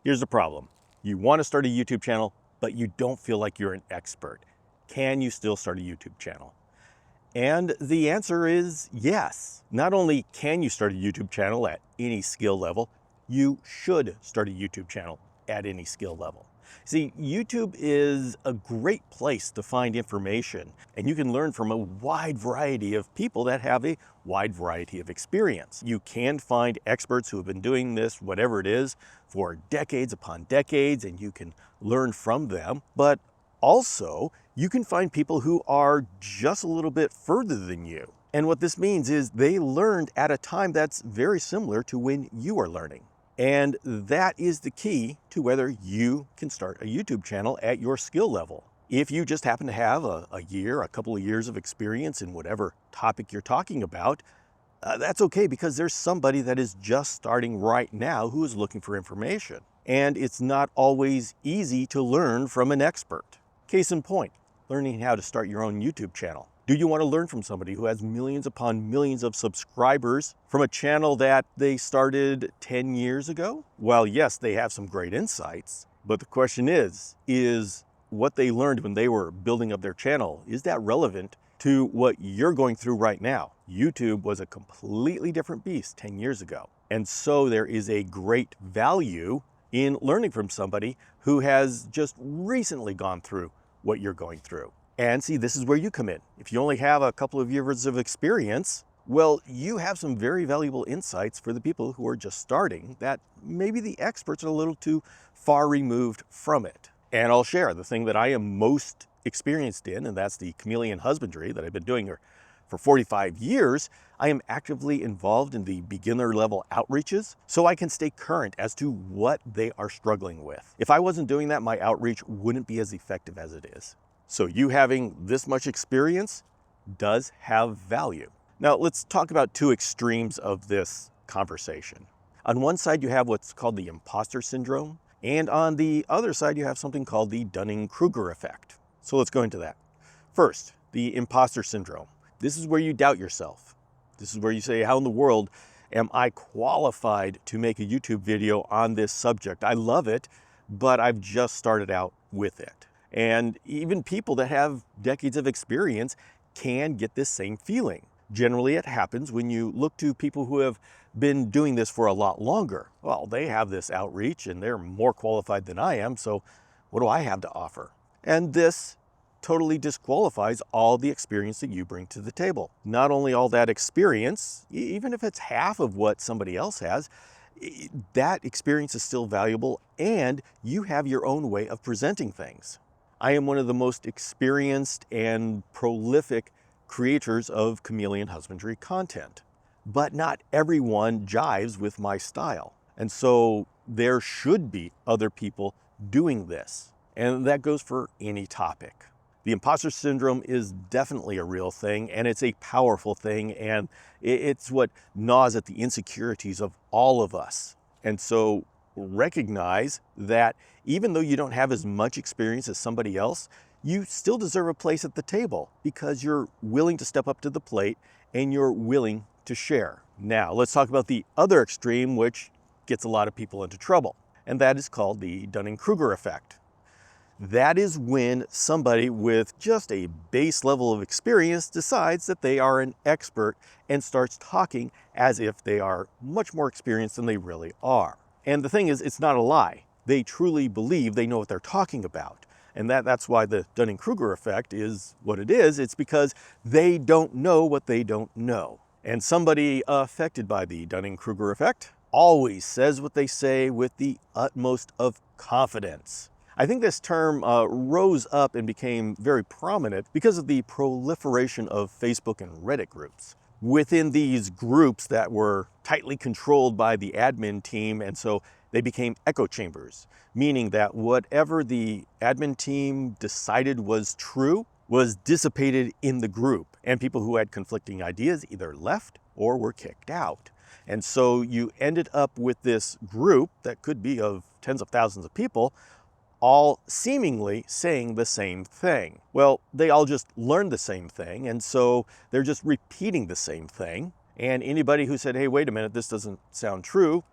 Here's the problem. You want to start a YouTube channel, but you don't feel like you're an expert. Can you still start a YouTube channel? And the answer is yes. Not only can you start a YouTube channel at any skill level, you should start a YouTube channel at any skill level. See, YouTube is a great place to find information, and you can learn from a wide variety of people that have a wide variety of experience. You can find experts who have been doing this, whatever it is, for decades upon decades, and you can learn from them. But also, you can find people who are just a little bit further than you. And what this means is they learned at a time that's very similar to when you are learning. And that is the key to whether you can start a YouTube channel at your skill level. If you just happen to have a couple of years of experience in whatever topic you're talking about, that's okay, because there's somebody that is just starting right now who is looking for information. And it's not always easy to learn from an expert. Case in point, learning how to start your own YouTube channel. Do you want to learn from somebody who has millions upon millions of subscribers from a channel that they started 10 years ago? Well, yes, they have some great insights, but the question is what they learned when they were building up their channel, is that relevant to what you're going through right now? YouTube was a completely different beast 10 years ago. And so there is a great value in learning from somebody who has just recently gone through what you're going through. And see, this is where you come in. If you only have a couple of years of experience, well, you have some very valuable insights for the people who are just starting that maybe the experts are a little too far removed from it. And I'll share the thing that I am most experienced in, and that's the chameleon husbandry that I've been doing for 45 years. I am actively involved in the beginner level outreaches so I can stay current as to what they are struggling with. If I wasn't doing that, my outreach wouldn't be as effective as it is. So you having this much experience does have value. Now let's talk about two extremes of this conversation. On one side, you have what's called the imposter syndrome, and on the other side, you have something called the Dunning-Kruger effect. So let's go into that. First, the imposter syndrome. This is where you doubt yourself. This is where you say, how in the world am I qualified to make a YouTube video on this subject? I love it, but I've just started out with it. And even people that have decades of experience can get this same feeling. Generally, it happens when you look to people who have been doing this for a lot longer. Well, they have this outreach and they're more qualified than I am, so what do I have to offer? And this totally disqualifies all the experience that you bring to the table. Not only all that experience, even if it's half of what somebody else has, that experience is still valuable, and you have your own way of presenting things. I am one of the most experienced and prolific creators of chameleon husbandry content, but not everyone jives with my style. And so there should be other people doing this. And that goes for any topic. The imposter syndrome is definitely a real thing, and it's a powerful thing, and it's what gnaws at the insecurities of all of us. And so recognize that even though you don't have as much experience as somebody else, you still deserve a place at the table because you're willing to step up to the plate and you're willing to share. Now, let's talk about the other extreme, which gets a lot of people into trouble, and that is called the Dunning-Kruger effect. That is when somebody with just a base level of experience decides that they are an expert and starts talking as if they are much more experienced than they really are. And the thing is, it's not a lie. They truly believe they know what they're talking about. And that's why the Dunning-Kruger effect is what it is. It's because they don't know what they don't know. And somebody affected by the Dunning-Kruger effect always says what they say with the utmost of confidence. I think this term rose up and became very prominent because of the proliferation of Facebook and Reddit groups. Within these groups that were tightly controlled by the admin team, and so they became echo chambers, meaning that whatever the admin team decided was true was dissipated in the group, and people who had conflicting ideas either left or were kicked out. And so you ended up with this group that could be of tens of thousands of people, all seemingly saying the same thing. Well, they all just learned the same thing, and so they're just repeating the same thing. And anybody who said, hey, wait a minute, this doesn't sound true,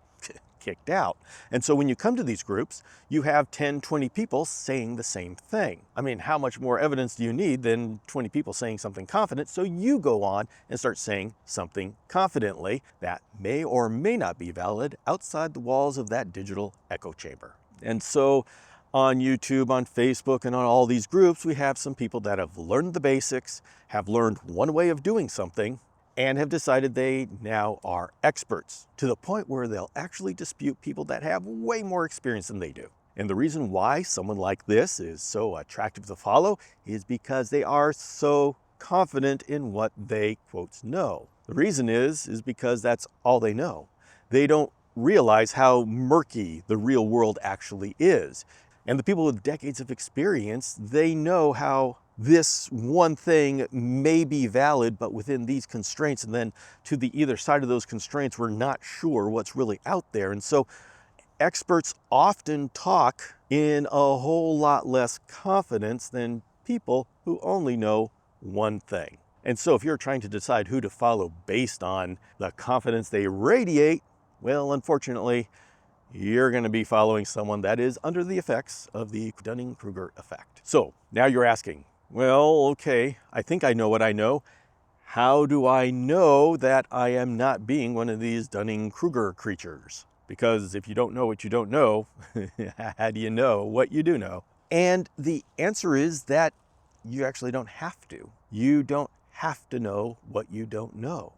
kicked out. And so when you come to these groups, you have 10, 20 people saying the same thing. I mean, how much more evidence do you need than 20 people saying something confident? So you go on and start saying something confidently that may or may not be valid outside the walls of that digital echo chamber. And so on YouTube, on Facebook, and on all these groups, we have some people that have learned the basics, have learned one way of doing something, and have decided they now are experts, to the point where they'll actually dispute people that have way more experience than they do. And the reason why someone like this is so attractive to follow is because they are so confident in what they, quotes, know. The reason is because that's all they know. They don't realize how murky the real world actually is. And the people with decades of experience, they know how this one thing may be valid, but within these constraints, and then to the either side of those constraints, we're not sure what's really out there. And so experts often talk in a whole lot less confidence than people who only know one thing. And so if you're trying to decide who to follow based on the confidence they radiate, well, unfortunately, you're going to be following someone that is under the effects of the Dunning-Kruger effect. So now you're asking, well, okay, I think I know what I know. How do I know that I am not being one of these Dunning-Kruger creatures? Because if you don't know what you don't know, how do you know what you do know? And the answer is that you actually don't have to. You don't have to know what you don't know.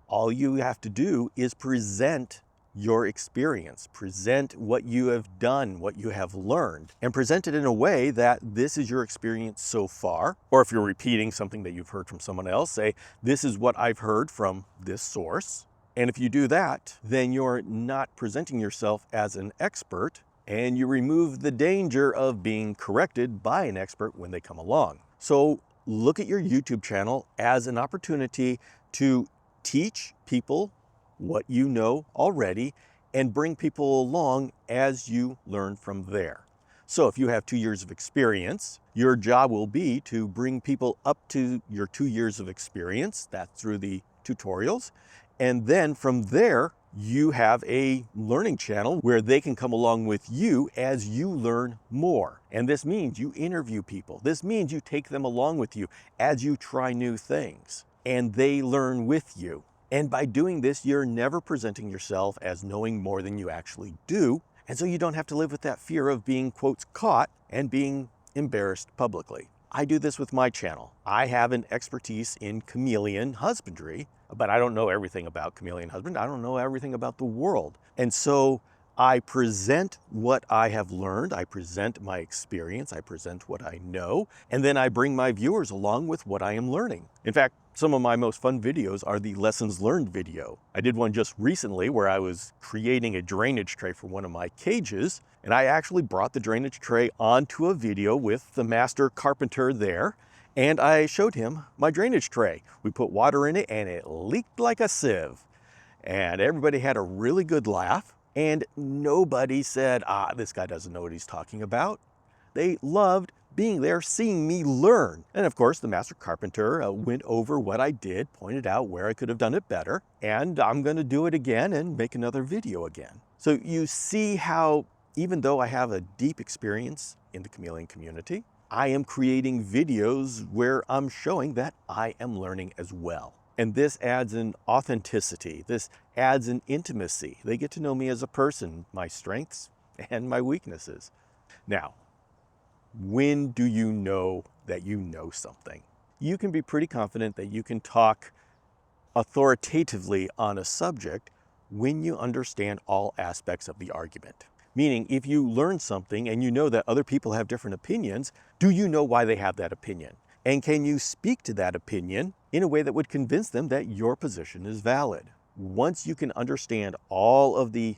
All you have to do is present your experience, present what you have done, what you have learned, and present it in a way that this is your experience so far. Or if you're repeating something that you've heard from someone else, say, this is what I've heard from this source. And if you do that, then you're not presenting yourself as an expert, and you remove the danger of being corrected by an expert when they come along. So look at your YouTube channel as an opportunity to teach people what you know already and bring people along as you learn from there. So if you have 2 years of experience, your job will be to bring people up to your 2 years of experience. That's through the tutorials. And then from there, you have a learning channel where they can come along with you as you learn more. And this means you interview people. This means you take them along with you as you try new things, and they learn with you. And by doing this, you're never presenting yourself as knowing more than you actually do. And so you don't have to live with that fear of being, quotes, caught and being embarrassed publicly. I do this with my channel. I have an expertise in chameleon husbandry, but I don't know everything about chameleon husbandry. I don't know everything about the world. And so I present what I have learned, I present my experience, I present what I know, and then I bring my viewers along with what I am learning. In fact, some of my most fun videos are the lessons learned video. I did one just recently where I was creating a drainage tray for one of my cages, and I actually brought the drainage tray onto a video with the master carpenter there, and I showed him my drainage tray. We put water in it and it leaked like a sieve. And everybody had a really good laugh. And nobody said, this guy doesn't know what he's talking about. They loved being there, seeing me learn. And of course, the master carpenter went over what I did, pointed out where I could have done it better, and I'm going to do it again and make another video again. So you see how, even though I have a deep experience in the chameleon community, I am creating videos where I'm showing that I am learning as well. And this adds an authenticity. This adds an intimacy. They get to know me as a person, my strengths and my weaknesses. Now, when do you know that you know something? You can be pretty confident that you can talk authoritatively on a subject when you understand all aspects of the argument. Meaning, if you learn something and you know that other people have different opinions, do you know why they have that opinion? And can you speak to that opinion in a way that would convince them that your position is valid? Once you can understand all of the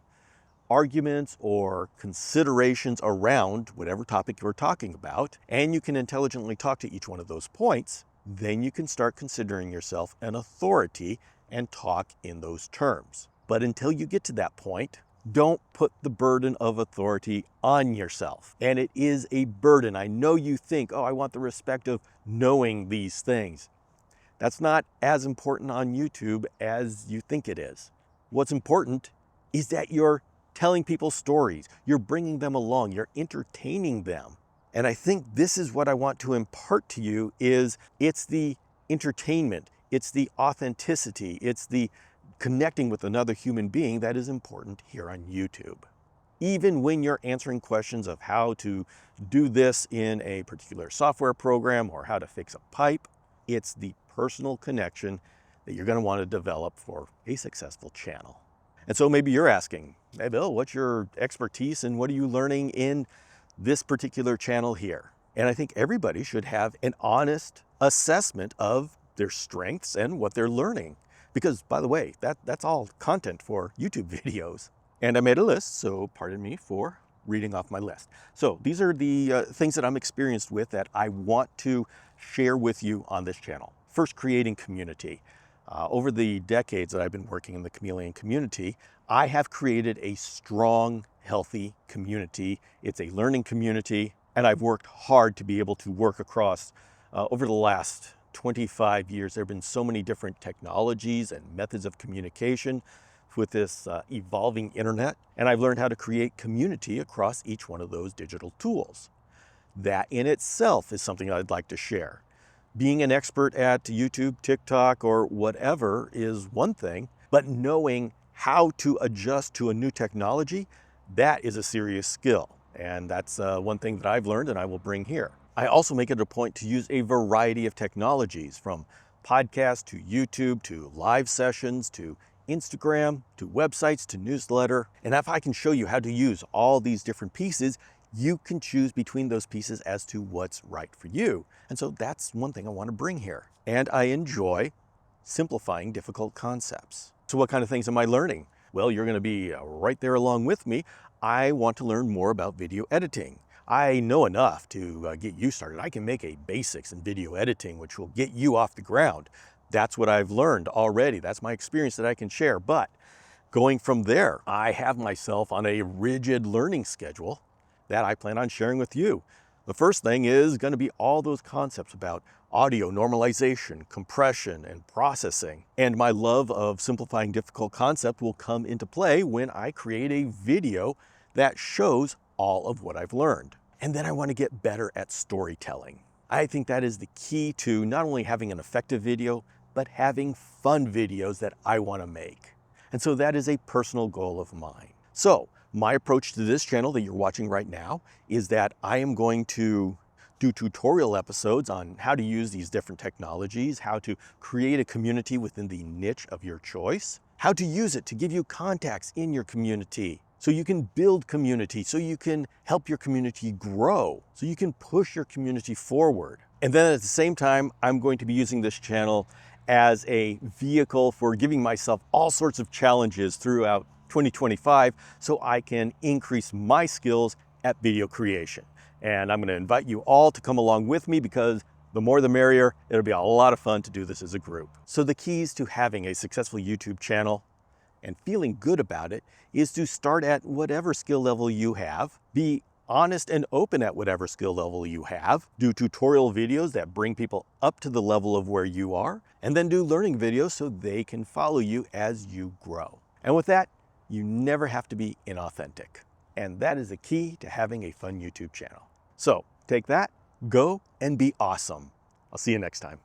arguments or considerations around whatever topic you're talking about, and you can intelligently talk to each one of those points, then you can start considering yourself an authority and talk in those terms. But until you get to that point, don't put the burden of authority on yourself. And it is a burden. I know you think, I want the respect of knowing these things. That's not as important on YouTube as you think it is. What's important is that you're telling people stories, you're bringing them along, you're entertaining them. And I think this is what I want to impart to you is it's the entertainment, it's the authenticity, it's the connecting with another human being that is important here on YouTube. Even when you're answering questions of how to do this in a particular software program or how to fix a pipe, it's the personal connection that you're going to want to develop for a successful channel. And so maybe you're asking, hey Bill, what's your expertise and what are you learning in this particular channel here? And I think everybody should have an honest assessment of their strengths and what they're learning. Because by the way, that's all content for YouTube videos. And I made a list, so pardon me for reading off my list. So these are the things that I'm experienced with that I want to share with you on this channel. First, creating community. Over the decades that I've been working in the chameleon community, I have created a strong, healthy community. It's a learning community, and I've worked hard to be able to work across over the last 25 years. There have been so many different technologies and methods of communication with this evolving internet, and I've learned how to create community across each one of those digital tools. That in itself is something I'd like to share. Being an expert at YouTube, TikTok, or whatever is one thing, but knowing how to adjust to a new technology, that is a serious skill. And that's one thing that I've learned and I will bring here. I also make it a point to use a variety of technologies, from podcasts to YouTube to live sessions to Instagram to websites to newsletter. And if I can show you how to use all these different pieces, you can choose between those pieces as to what's right for you. And so that's one thing I want to bring here. And I enjoy simplifying difficult concepts. So what kind of things am I learning? Well, you're going to be right there along with me. I want to learn more about video editing. I know enough to get you started. I can make a basics in video editing, which will get you off the ground. That's what I've learned already. That's my experience that I can share. But going from there, I have myself on a rigid learning schedule that I plan on sharing with you. The first thing is going to be all those concepts about audio normalization, compression, and processing. And my love of simplifying difficult concepts will come into play when I create a video that shows all of what I've learned. And then I want to get better at storytelling. I think that is the key to not only having an effective video, but having fun videos that I want to make. And so that is a personal goal of mine. So my approach to this channel that you're watching right now is that I am going to do tutorial episodes on how to use these different technologies, how to create a community within the niche of your choice, how to use it to give you contacts in your community, so you can build community, so you can help your community grow, so you can push your community forward. And then at the same time, I'm going to be using this channel as a vehicle for giving myself all sorts of challenges throughout 2025 so I can increase my skills at video creation. And I'm going to invite you all to come along with me because the more the merrier. It'll be a lot of fun to do this as a group. So the keys to having a successful YouTube channel and feeling good about it is to start at whatever skill level you have, be honest and open at whatever skill level you have, do tutorial videos that bring people up to the level of where you are, and then do learning videos so they can follow you as you grow. And with that, you never have to be inauthentic. And that is the key to having a fun YouTube channel. So take that, go and be awesome. I'll see you next time.